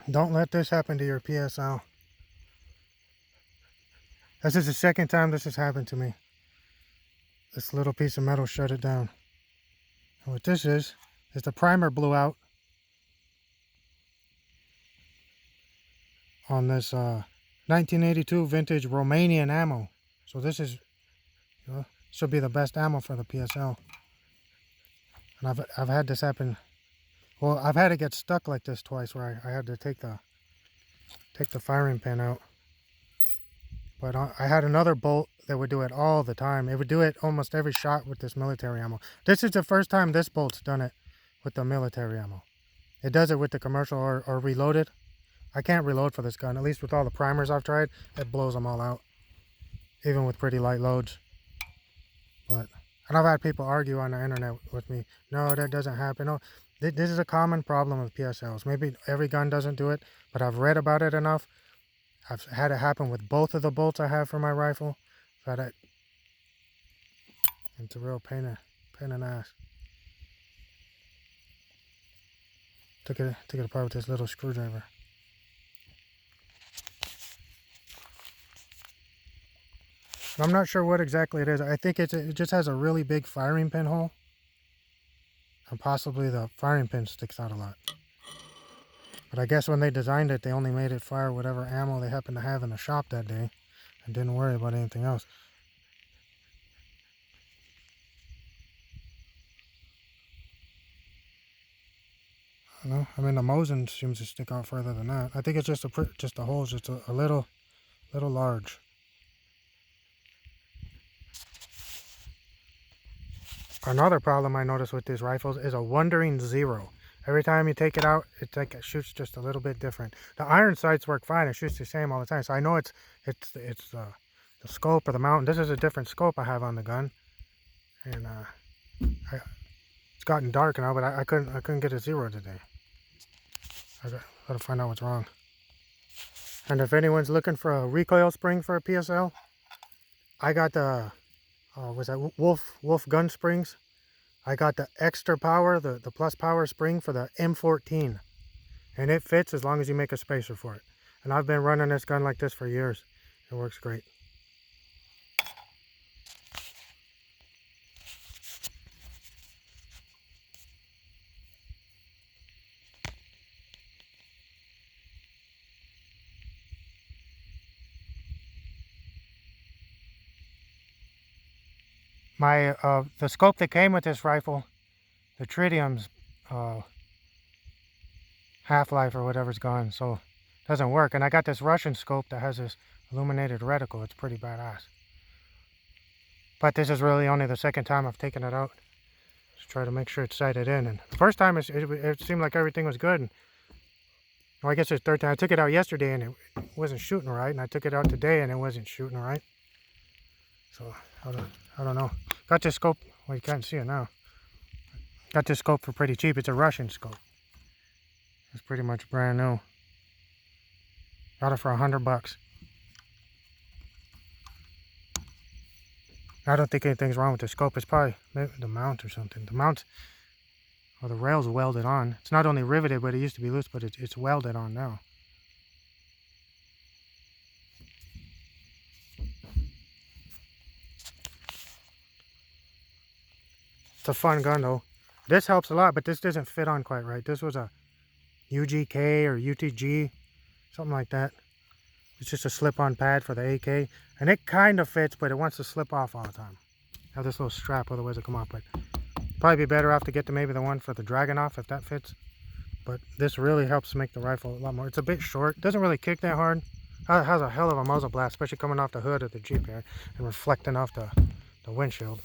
Don't let this happen to your PSL. This is the second time this has happened to me. This little piece of metal shut it down. And what this is the primer blew out on this 1982 vintage Romanian ammo. So this is, should be the best ammo for the PSL. And I've had this happen. Well, I've had it get stuck like this twice, where I had to take the firing pin out. But I had another bolt that would do it all the time. It would do it almost every shot with this military ammo. This is the first time this bolt's done it with the military ammo. It does it with the commercial or reloaded. I can't reload for this gun. At least with all the primers I've tried, it blows them all out. Even with pretty light loads. And I've had people argue on the internet with me, no, that doesn't happen. No, this is a common problem with PSLs. Maybe every gun doesn't do it, but I've read about it enough. I've had it happen with both of the bolts I have for my rifle. I've had it. It's a real pain in the ass. Took it apart with this little screwdriver. I'm not sure what exactly it is. I think it just has a really big firing pin hole. And possibly the firing pin sticks out a lot. But I guess when they designed it, they only made it fire whatever ammo they happened to have in the shop that day. And didn't worry about anything else. I don't know. I mean, the Mosin seems to stick out further than that. I think it's just the hole's just a little large. Another problem I noticed with these rifles is a wandering zero. Every time you take it out, it's like it shoots just a little bit different. The iron sights work fine; it shoots the same all the time. So I know it's the scope or the mount. This is a different scope I have on the gun, and it's gotten dark now, but I couldn't get a zero today. I gotta find out what's wrong. And if anyone's looking for a recoil spring for a PSL, I got the was that Wolf gun springs. I got the extra power, the plus power spring for the M14, and it fits as long as you make a spacer for it. And I've been running this gun like this for years. It works great. My the scope that came with this rifle, the tritium's half-life or whatever's gone, so it doesn't work. And I got this Russian scope that has this illuminated reticle. It's pretty badass. But this is really only the second time I've taken it out. Just try to make sure it's sighted in. And the first time it seemed like everything was good. And, well, I guess it's the third time. I took it out yesterday and it wasn't shooting right. And I took it out today and it wasn't shooting right. So I don't know. Got this scope. Well, you can't see it now. Got this scope for pretty cheap. It's a Russian scope. It's pretty much brand new. Got it for $100. I don't think anything's wrong with the scope. It's probably maybe the mount or something. The mount, or the rail's welded on. It's not only riveted, but it used to be loose, but it's welded on now. It's a fun gun though. This helps a lot, but this doesn't fit on quite right. This was a UGK or UTG, something like that. It's just a slip-on pad for the AK, and it kind of fits, but it wants to slip off all the time. I have this little strap, otherwise it'll come off, but probably be better off to get maybe the one for the Dragunov if that fits. But this really helps make the rifle a lot more. It's a bit short, it doesn't really kick that hard. It has a hell of a muzzle blast, especially coming off the hood of the Jeep here and reflecting off the windshield.